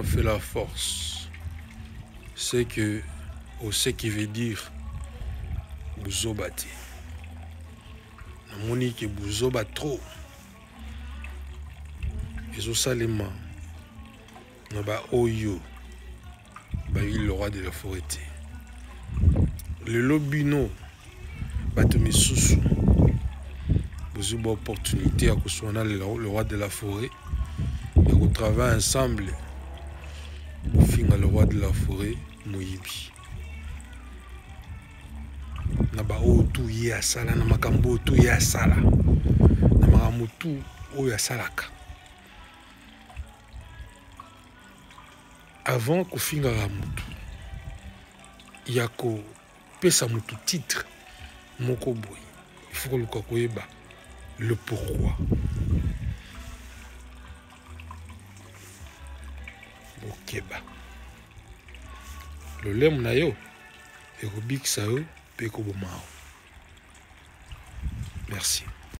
fait la force. C'est que, on sait qui veut dire Bouzobati. Namoni que Bouzoba trop. Ezo Salema. Naba Oyo. Le roi de la forêt. Le lobino. Batome Soussou. Vous avez opportunité à construire le roi de la forêt. Et qu'on travaille ensemble. Pour finir le roi de la forêt. Moyibi. Naba Otu ya sala. Namakambo Otu ya sala. Namakamutu Oya salaka. Avant qu'on finisse la mutu, il y a que pesa mutu titre moko boy. Il faut que le kokoyeba le pourquoi. Bokeba. Le lem na yo et Rubik sao peko bomao. Merci.